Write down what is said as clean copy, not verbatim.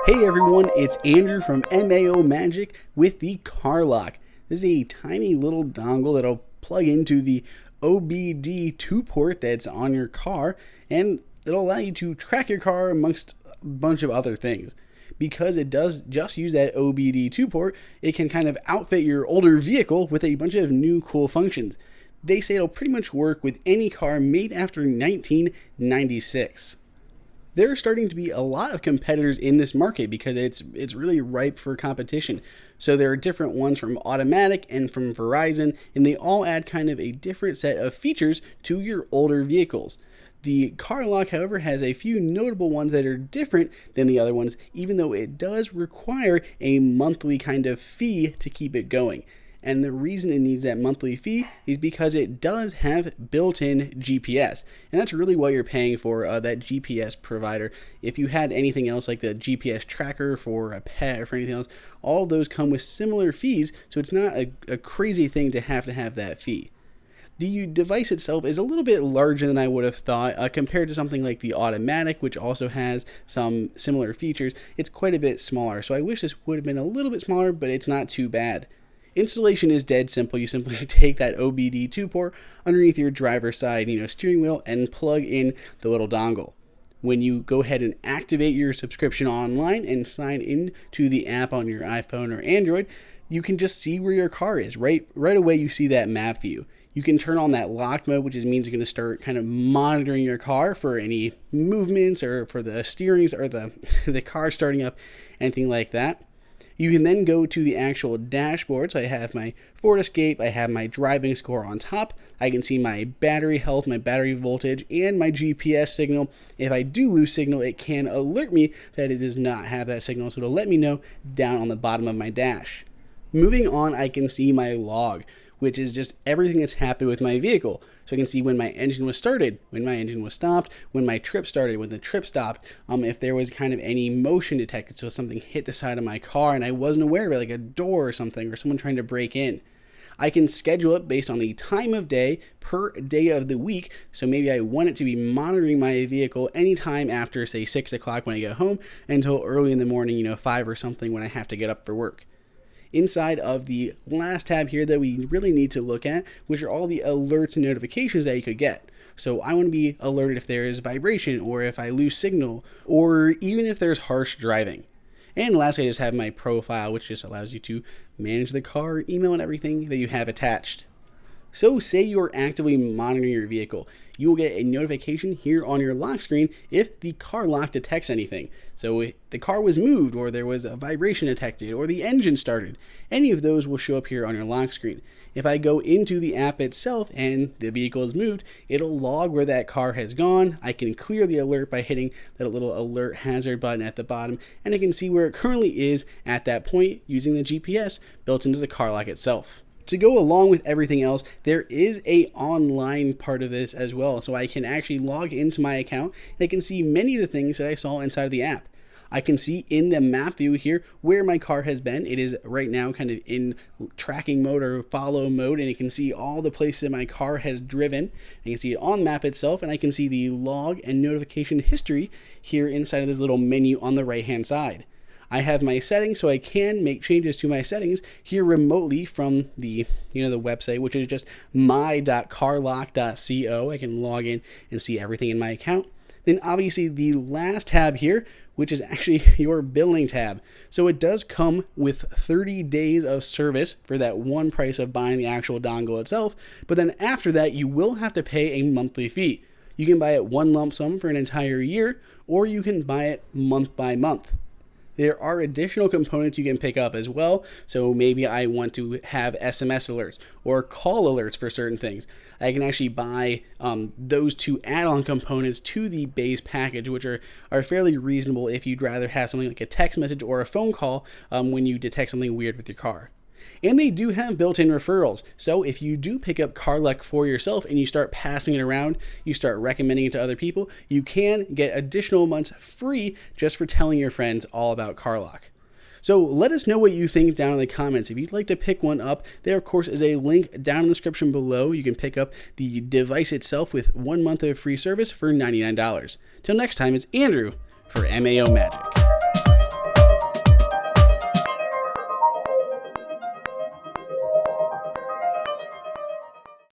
Hey everyone, it's Andrew from MAO Magic with the Car Lock. This is a tiny little dongle that'll plug into the OBD2 port that's on your car, and it'll allow you to track your car amongst a bunch of other things. Because it does just use that OBD2 port, it can kind of outfit your older vehicle with a bunch of new cool functions. They say it'll pretty much work with any car made after 1996. There are starting to be a lot of competitors in this market because it's really ripe for competition. So there are different ones from Automatic and from Verizon, and they all add kind of a different set of features to your older vehicles. The Car Lock, however, has a few notable ones that are different than the other ones, even though it does require a monthly kind of fee to keep it going. And the reason it needs that monthly fee is because it does have built-in GPS. And that's really what you're paying for, that GPS provider. If you had anything else like the GPS tracker for a pet or for anything else, all of those come with similar fees, so it's not a crazy thing to have that fee. The device itself is a little bit larger than I would have thought compared to something like the Automatic, which also has some similar features. It's quite a bit smaller, so I wish this would have been a little bit smaller, but it's not too bad. Installation is dead simple. You simply take that OBD2 port underneath your driver's side, steering wheel, and plug in the little dongle. When you go ahead and activate your subscription online and sign in to the app on your iPhone or Android, you can just see where your car is. Right away, you see that map view. You can turn on that lock mode, which means you're going to start kind of monitoring your car for any movements or for the steerings or the car starting up, anything like that. You can then go to the actual dashboard. So I have my Ford Escape, I have my driving score on top. I can see my battery health, my battery voltage, and my GPS signal. If I do lose signal, it can alert me that it does not have that signal, so it'll let me know down on the bottom of my dash. Moving on, I can see my log, which is just everything that's happened with my vehicle. So I can see when my engine was started, when my engine was stopped, when my trip started, when the trip stopped, if there was kind of any motion detected, so something hit the side of my car and I wasn't aware of it, like a door or something, or someone trying to break in. I can schedule it based on the time of day per day of the week, so maybe I want it to be monitoring my vehicle anytime after, say, 6 o'clock when I get home until early in the morning, 5 or something when I have to get up for work. Inside of the last tab here that we really need to look at, which are all the alerts and notifications that you could get. So I want to be alerted if there is vibration or if I lose signal or even if there's harsh driving. And lastly, I just have my profile, which just allows you to manage the car, email, and everything that you have attached. So say you're actively monitoring your vehicle. You will get a notification here on your lock screen if the car lock detects anything. So if the car was moved or there was a vibration detected or the engine started, any of those will show up here on your lock screen. If I go into the app itself and the vehicle is moved, it'll log where that car has gone. I can clear the alert by hitting that little alert hazard button at the bottom, and I can see where it currently is at that point using the GPS built into the car lock itself. To go along with everything else, there is a online part of this as well. So I can actually log into my account and I can see many of the things that I saw inside of the app. I can see in the map view here where my car has been. It is right now kind of in tracking mode or follow mode, and you can see all the places that my car has driven. I can see it on the map itself, and I can see the log and notification history here inside of this little menu on the right hand side. I have my settings, so I can make changes to my settings here remotely from the website, which is just my.carlock.co. I can log in and see everything in my account. Then obviously the last tab here, which is actually your billing tab. So it does come with 30 days of service for that one price of buying the actual dongle itself. But then after that, you will have to pay a monthly fee. You can buy it one lump sum for an entire year, or you can buy it month by month. There are additional components you can pick up as well. So maybe I want to have SMS alerts or call alerts for certain things. I can actually buy those two add-on components to the base package, which are fairly reasonable if you'd rather have something like a text message or a phone call when you detect something weird with your car. And they do have built-in referrals. So if you do pick up Car Lock for yourself and you start passing it around, you start recommending it to other people, you can get additional months free just for telling your friends all about Car Lock. So let us know what you think down in the comments. If you'd like to pick one up, there of course is a link down in the description below. You can pick up the device itself with 1 month of free service for $99. Till next time, it's Andrew for MAO Magic.